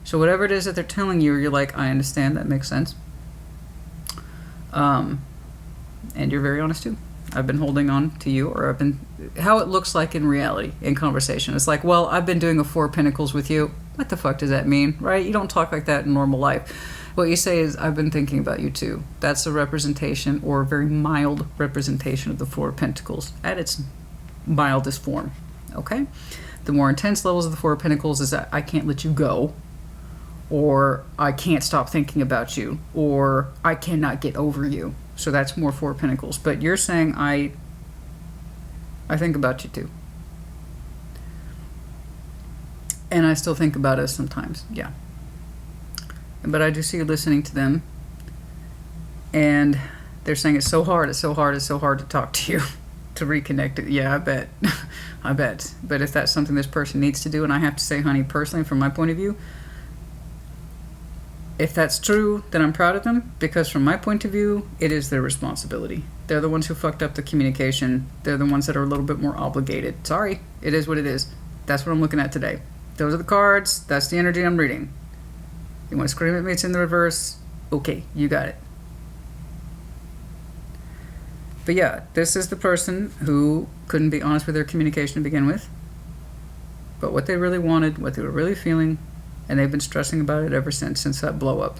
So whatever it is that they're telling you, you're like, I understand, that makes sense. And you're very honest too. I've been holding on to you, or I've been, how it looks like in reality, in conversation. It's like, well, I've been doing a Four of Pentacles with you. What the fuck does that mean, right? You don't talk like that in normal life. What you say is, I've been thinking about you too. That's a representation, or a very mild representation of the Four of Pentacles at its mildest form, okay? The more intense levels of the Four of Pentacles is that I can't let you go, or I can't stop thinking about you, or I cannot get over you. So that's more Four of Pentacles. But you're saying, I think about you too. And I still think about us sometimes, yeah. But I do see you listening to them. And they're saying it's so hard, it's so hard, it's so hard to talk to you, to reconnect it. Yeah, I bet. I bet. But if that's something this person needs to do, and I have to say, honey, personally, from my point of view, if that's true, then I'm proud of them, because from my point of view, it is their responsibility. They're the ones who fucked up the communication. They're the ones that are a little bit more obligated. Sorry, it is what it is. That's what I'm looking at today. Those are the cards. That's the energy I'm reading. You want to scream at me, it's in the reverse. Okay, you got it. But yeah, this is the person who couldn't be honest with their communication to begin with. But what they really wanted, what they were really feeling, and they've been stressing about it ever since that blow up.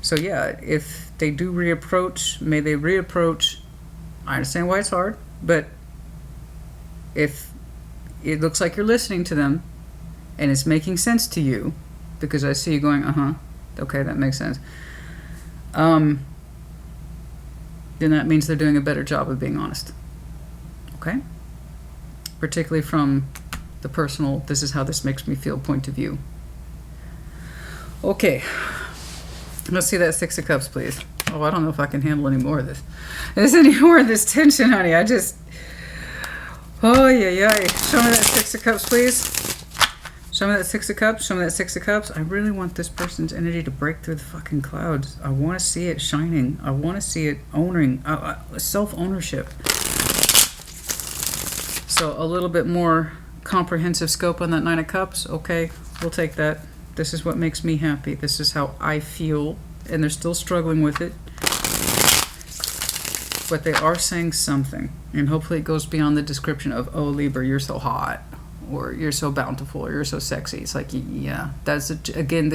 So yeah, if they do reapproach, may they reapproach. I understand why it's hard, but if it looks like you're listening to them and it's making sense to you, because I see you going, okay, that makes sense, then that means they're doing a better job of being honest. Okay? Particularly from the personal, this is how this makes me feel point of view. Okay. Let's see that Six of Cups, please. Oh, I don't know if I can handle any more of this. There's any more of this tension, honey. I just... Oh, yeah. Show me that Six of Cups, please. Show me that Six of Cups. Show me that Six of Cups. I really want this person's energy to break through the fucking clouds. I want to see it shining. I want to see it owning, self-ownership. So a little bit more comprehensive scope on that Nine of Cups. Okay, we'll take that. This is what makes me happy. This is how I feel. And they're still struggling with it. But they are saying something. And hopefully it goes beyond the description of, oh, Libra, you're so hot. Or you're so bountiful. Or you're so sexy. It's like, yeah. That's, again,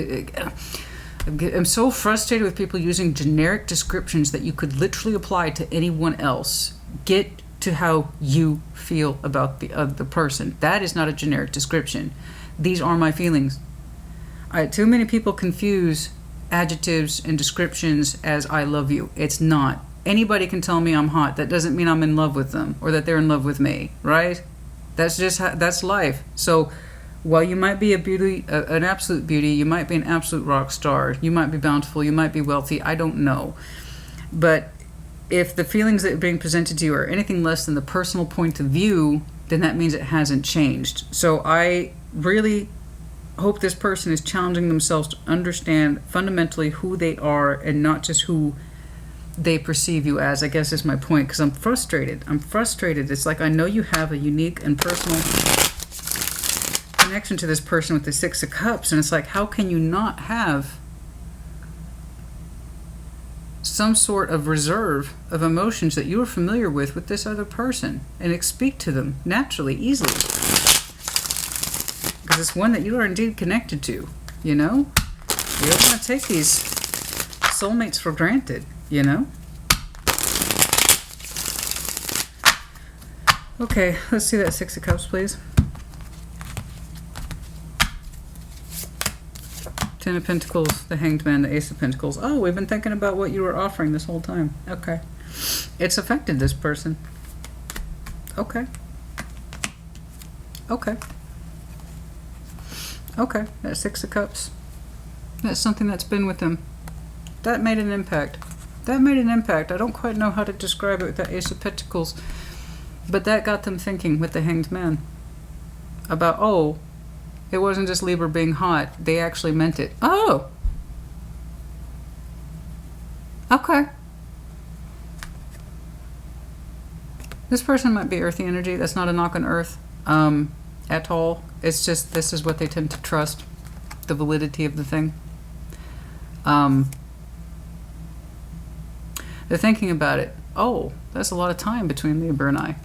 I'm so frustrated with people using generic descriptions that you could literally apply to anyone else. Get to how you feel about the other person. That is not a generic description. These are my feelings. Too many people confuse adjectives and descriptions as I love you. It's not. Anybody can tell me I'm hot. That doesn't mean I'm in love with them or that they're in love with me, right? That's just that's life. So while you might be a beauty, an absolute beauty, you might be an absolute rock star, you might be bountiful, you might be wealthy, I don't know. But if the feelings that are being presented to you are anything less than the personal point of view, then that means it hasn't changed. So I really hope this person is challenging themselves to understand fundamentally who they are and not just who they perceive you as, I guess is my point, because I'm frustrated. It's like I know you have a unique and personal connection to this person with the Six of Cups, and it's like, how can you not have some sort of reserve of emotions that you are familiar with this other person and speak to them naturally, easily? Because it's one that you are indeed connected to, you know? You don't want to take these soulmates for granted, you know? Okay, let's see that Six of Cups, please. Ten of Pentacles, the Hanged Man, the Ace of Pentacles. Oh, we've been thinking about what you were offering this whole time. Okay. It's affected this person. Okay. Okay. Okay, that Six of Cups. That's something that's been with them. That made an impact. That made an impact. I don't quite know how to describe it with that Ace of Pentacles. But that got them thinking with the Hanged Man. About, oh, it wasn't just Libra being hot. They actually meant it. Oh! Okay. This person might be earthy energy. That's not a knock on earth at all. It's just this is what they tend to trust. The validity of the thing. They're thinking about it. Oh, that's a lot of time between Libra and I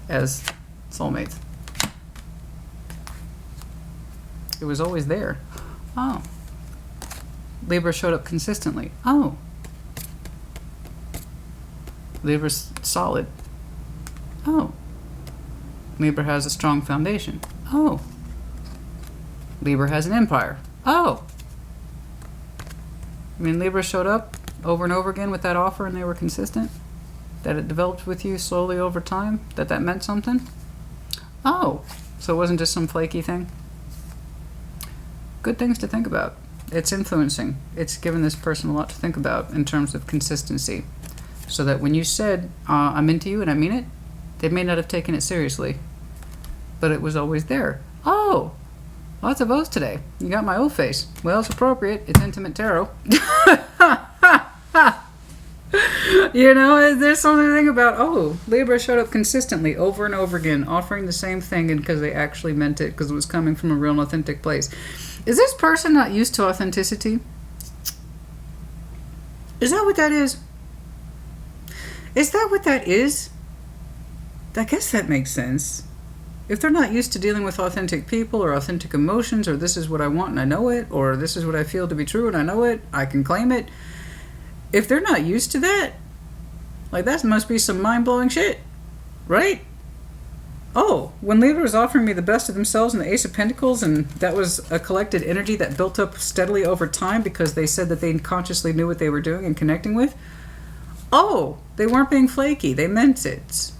as soulmates. It was always there. Oh. Libra showed up consistently. Oh. Libra's solid. Oh. Libra has a strong foundation. Oh. Libra has an empire. Oh. I mean, Libra showed up over and over again with that offer and they were consistent? That it developed with you slowly over time? That meant something? Oh. So it wasn't just some flaky thing? Good things to think about. It's influencing. It's given this person a lot to think about in terms of consistency. So that when you said, I'm into you and I mean it, they may not have taken it seriously. But it was always there. Oh, lots of O's today. You got my O face. Well, it's appropriate. It's intimate tarot. You know, there's something to think about. Oh, Libra showed up consistently over and over again, offering the same thing, and because they actually meant it, because it was coming from a real and authentic place. Is this person not used to authenticity? Is that what that is? Is that what that is? I guess that makes sense. If they're not used to dealing with authentic people or authentic emotions, or this is what I want and I know it, or this is what I feel to be true and I know it, I can claim it. If they're not used to that, like that must be some mind-blowing shit, right? Oh, when Libra was offering me the best of themselves in the Ace of Pentacles, and that was a collected energy that built up steadily over time because they said that they consciously knew what they were doing and connecting with. Oh, they weren't being flaky. They meant it.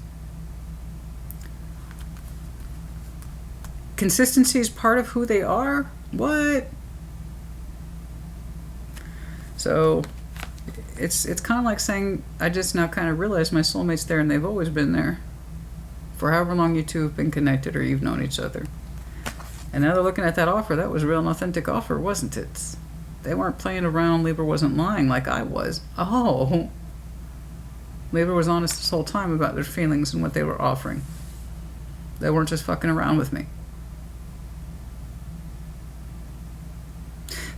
Consistency is part of who they are? What? So it's kind of like saying, I just now kind of realized my soulmate's there and they've always been there. For however long you two have been connected or you've known each other. And now they're looking at that offer. That was a real and authentic offer, wasn't it? They weren't playing around. Libra wasn't lying like I was. Oh. Libra was honest this whole time about their feelings and what they were offering. They weren't just fucking around with me.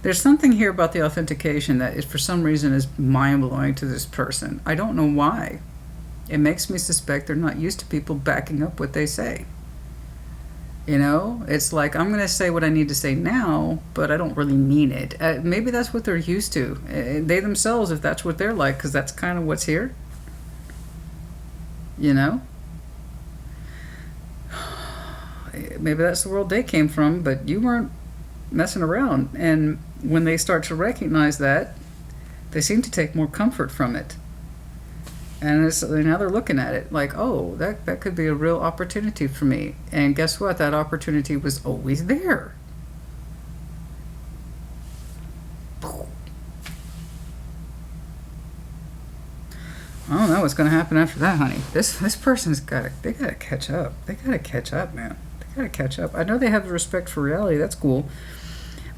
There's something here about the authentication that is, for some reason, is mind-blowing to this person. I don't know why. It makes me suspect they're not used to people backing up what they say. You know? It's like, I'm going to say what I need to say now, but I don't really mean it. Maybe that's what they're used to. They themselves, if that's what they're like, because that's kind of what's here. you know? Maybe that's the world they came from, but you weren't messing around. And when they start to recognize that, they seem to take more comfort from it. And now they're looking at it like, oh, that could be a real opportunity for me. And guess what? That opportunity was always there. I don't know what's going to happen after that, honey. This person's they got to catch up. They got to catch up, man. They got to catch up. I know they have respect for reality. That's cool.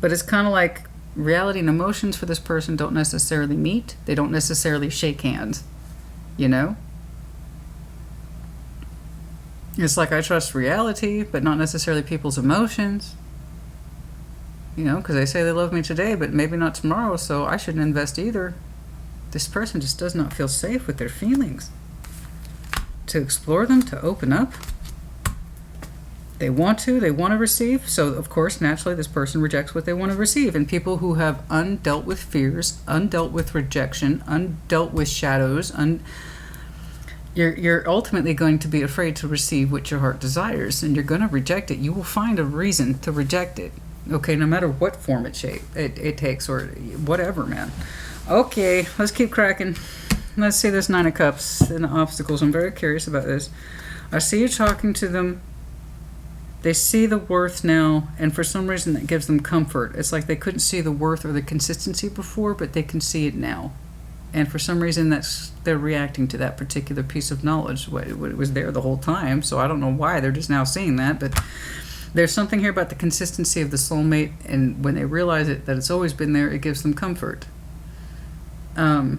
But it's kind of like reality and emotions for this person don't necessarily meet. They don't necessarily shake hands, you know? It's like I trust reality, but not necessarily people's emotions. You know, because they say they love me today, but maybe not tomorrow, so I shouldn't invest either. This person just does not feel safe with their feelings. To explore them, to open up. They want to receive, so of course, naturally, this person rejects what they want to receive. And people who have undealt with fears, undealt with rejection, undealt with shadows, you're ultimately going to be afraid to receive what your heart desires, and you're going to reject it. You will find a reason to reject it, okay, no matter what form it takes, or whatever, man. Okay, let's keep cracking. Let's see this Nine of Cups and the obstacles. I'm very curious about this. I see you talking to them. They see the worth now, and for some reason that gives them comfort. It's like they couldn't see the worth or the consistency before, but they can see it now. And for some reason they're reacting to that particular piece of knowledge. It was there the whole time, so I don't know why they're just now seeing that, but there's something here about the consistency of the soulmate, and when they realize it, that it's always been there, it gives them comfort. How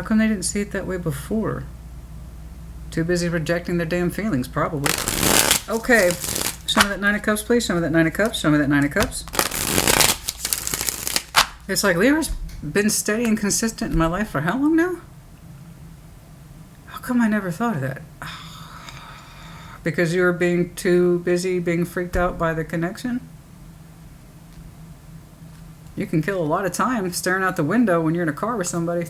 come they didn't see it that way before? Too busy rejecting their damn feelings, probably. Okay, show me that Nine of Cups, please. Show me that Nine of Cups. Show me that Nine of Cups. It's like Libra's been steady and consistent in my life for how long now? How come I never thought of that? Because you were being too busy being freaked out by the connection? You can kill a lot of time staring out the window when you're in a car with somebody.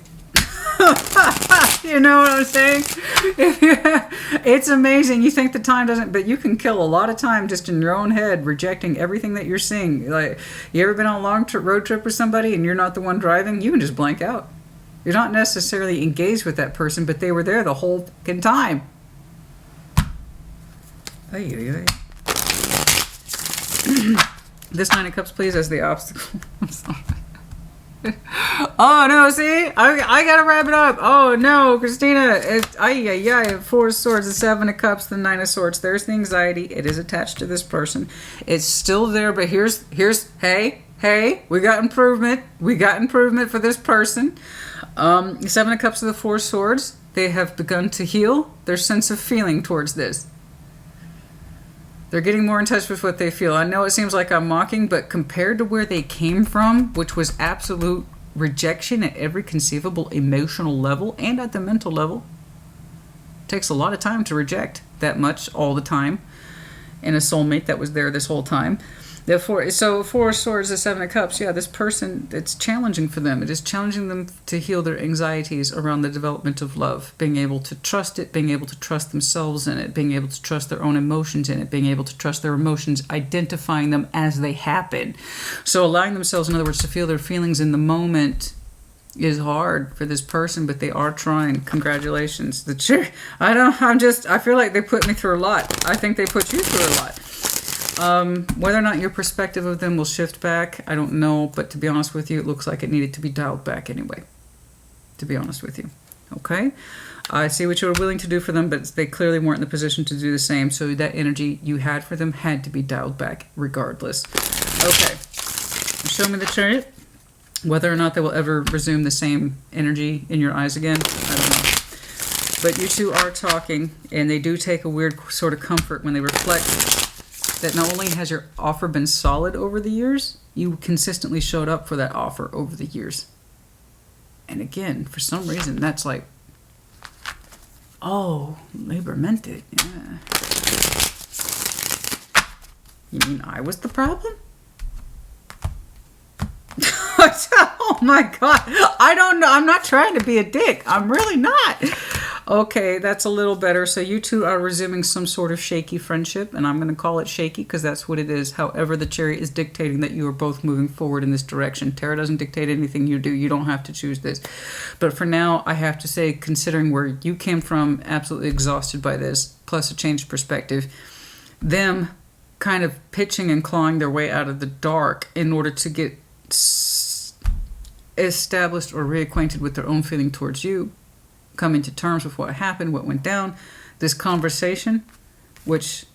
You know what I'm saying? It's amazing. You think the time doesn't, but you can kill a lot of time just in your own head, rejecting everything that you're seeing. Like, you ever been on a long road trip with somebody and you're not the one driving? You can just blank out. You're not necessarily engaged with that person, but they were there the whole fucking time. This Nine of Cups, please, as the obstacle. I'm sorry. Oh no, see? I gotta wrap it up. Oh no, Christina. Four of Swords, the Seven of Cups, the Nine of Swords. There's the anxiety. It is attached to this person. It's still there, but here's hey, we got improvement. We got improvement for this person. Seven of Cups of the Four of Swords. They have begun to heal their sense of feeling towards this. They're getting more in touch with what they feel. I know it seems like I'm mocking, but compared to where they came from, which was absolute rejection at every conceivable emotional level and at the mental level, it takes a lot of time to reject that much all the time. And a soulmate that was there this whole time. So Four of Swords, the Seven of Cups, yeah, this person, it's challenging for them. It is challenging them to heal their anxieties around the development of love, being able to trust it, being able to trust themselves in it, being able to trust their own emotions in it, being able to trust their emotions, identifying them as they happen. So allowing themselves, in other words, to feel their feelings in the moment is hard for this person, but they are trying. Congratulations. I feel like they put me through a lot. I think they put you through a lot. Whether or not your perspective of them will shift back, I don't know, but to be honest with you, it looks like it needed to be dialed back anyway, to be honest with you. Okay? I see what you were willing to do for them, but they clearly weren't in the position to do the same, so that energy you had for them had to be dialed back regardless. Okay. Show me the chart. Whether or not they will ever resume the same energy in your eyes again, I don't know. But you two are talking, and they do take a weird sort of comfort when they reflect that not only has your offer been solid over the years, you consistently showed up for that offer over the years. And again, for some reason, that's like, oh, Libra meant it. Yeah. You mean I was the problem? Oh my God. I don't know. I'm not trying to be a dick. I'm really not. Okay, that's a little better. So you two are resuming some sort of shaky friendship, and I'm going to call it shaky because that's what it is. However, the Chariot is dictating that you are both moving forward in this direction. Tarot doesn't dictate anything you do. You don't have to choose this. But for now, I have to say, considering where you came from, absolutely exhausted by this, plus a changed perspective, them kind of pitching and clawing their way out of the dark in order to get established or reacquainted with their own feeling towards you, coming to terms with what happened, what went down, this conversation, which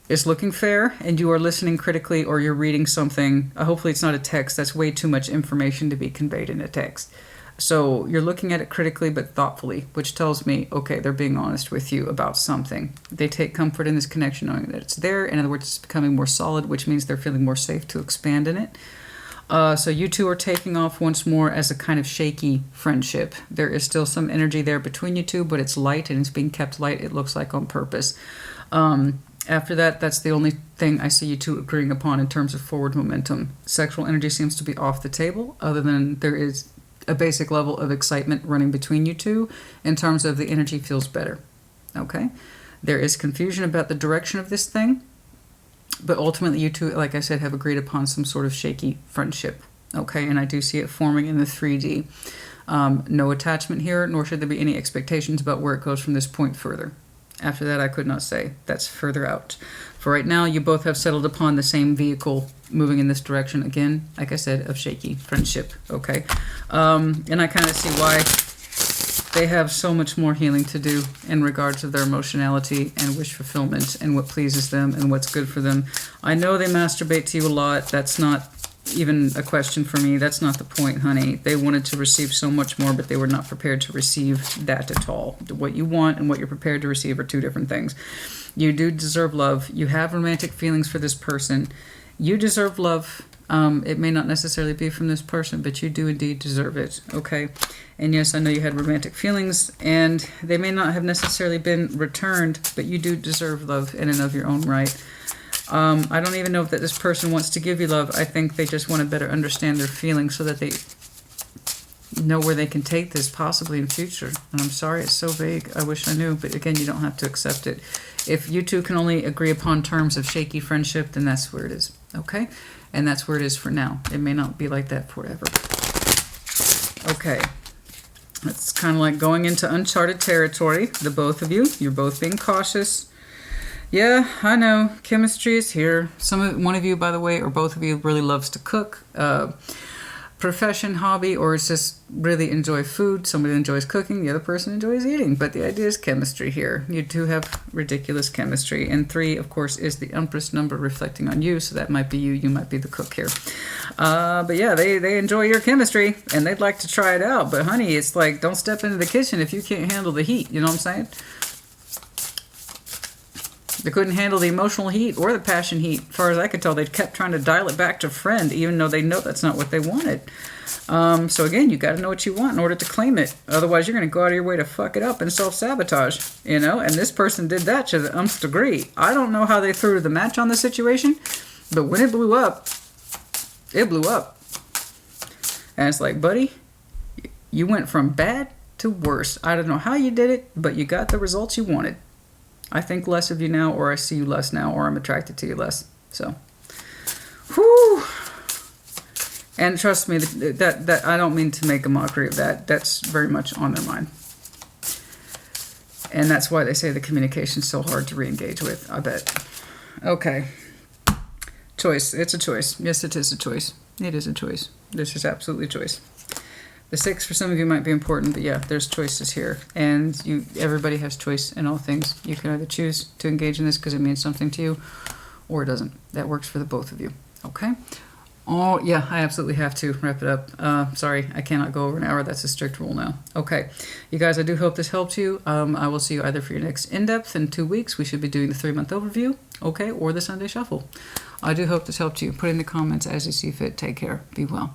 is looking fair, and you are listening critically, or you're reading something. Hopefully it's not a text. That's way too much information to be conveyed in a text. So you're looking at it critically but thoughtfully, which tells me, okay, they're being honest with you about something. They take comfort in this connection knowing that it's there. In other words, it's becoming more solid, which means they're feeling more safe to expand in it. So you two are taking off once more as a kind of shaky friendship. There is still some energy there between you two, but it's light, and it's being kept light, it looks like, on purpose. After that, that's the only thing I see you two agreeing upon in terms of forward momentum. Sexual energy seems to be off the table, other than there is a basic level of excitement running between you two in terms of the energy feels better. Okay? There is confusion about the direction of this thing. But ultimately, you two, like I said, have agreed upon some sort of shaky friendship. Okay, and I do see it forming in the 3D. No attachment here, nor should there be any expectations about where it goes from this point further. After that, I could not say. That's further out. For right now, you both have settled upon the same vehicle moving in this direction. Again, like I said, of shaky friendship. Okay, and I kind of see why they have so much more healing to do in regards of their emotionality and wish fulfillment and what pleases them and what's good for them. I know they masturbate to you a lot. That's not even a question for me. That's not the point, honey. They wanted to receive so much more, but they were not prepared to receive that at all. What you want and what you're prepared to receive are two different things. You do deserve love. You have romantic feelings for this person. You deserve love. It may not necessarily be from this person, but you do indeed deserve it, okay? And yes, I know you had romantic feelings, and they may not have necessarily been returned, but you do deserve love in and of your own right. I don't even know if that this person wants to give you love. I think they just want to better understand their feelings so that they know where they can take this possibly in future. And I'm sorry, it's so vague. I wish I knew, but again, you don't have to accept it. If you two can only agree upon terms of shaky friendship, then that's where it is, okay? And that's where it is for now. It may not be like that forever. Okay. It's kind of like going into uncharted territory, the both of you. You're both being cautious. Yeah, I know. Chemistry is here. One of you, by the way, or both of you really loves to cook. Profession, hobby, or it's just really enjoy food. Somebody enjoys cooking, the other person enjoys eating. But the idea is chemistry here. You two have ridiculous chemistry. And 3, of course, is the Empress number reflecting on you. So that might be you. You might be the cook here. But yeah, they enjoy your chemistry and they'd like to try it out. But honey, it's like, don't step into the kitchen if you can't handle the heat. You know what I'm saying? They couldn't handle the emotional heat or the passion heat. As far as I could tell, they kept trying to dial it back to friend, even though they know that's not what they wanted. So again, you got to know what you want in order to claim it. Otherwise, you're going to go out of your way to fuck it up and self-sabotage, you know? And this person did that to the nth degree. I don't know how they threw the match on the situation, but when it blew up, it blew up. And it's like, buddy, you went from bad to worse. I don't know how you did it, but you got the results you wanted. I think less of you now, or I see you less now, or I'm attracted to you less. So, whew. And trust me, that I don't mean to make a mockery of that. That's very much on their mind. And that's why they say the communication's so hard to re-engage with, I bet. Okay. Choice. It's a choice. Yes, it is a choice. It is a choice. This is absolutely a choice. The 6 for some of you might be important, but yeah, there's choices here. And everybody has choice in all things. You can either choose to engage in this because it means something to you, or it doesn't. That works for the both of you. Okay? Oh, yeah, I absolutely have to wrap it up. Sorry, I cannot go over an hour. That's a strict rule now. Okay. You guys, I do hope this helped you. I will see you either for your next in-depth in 2 weeks. We should be doing the 3-month overview, okay, or the Sunday shuffle. I do hope this helped you. Put in the comments as you see fit. Take care. Be well.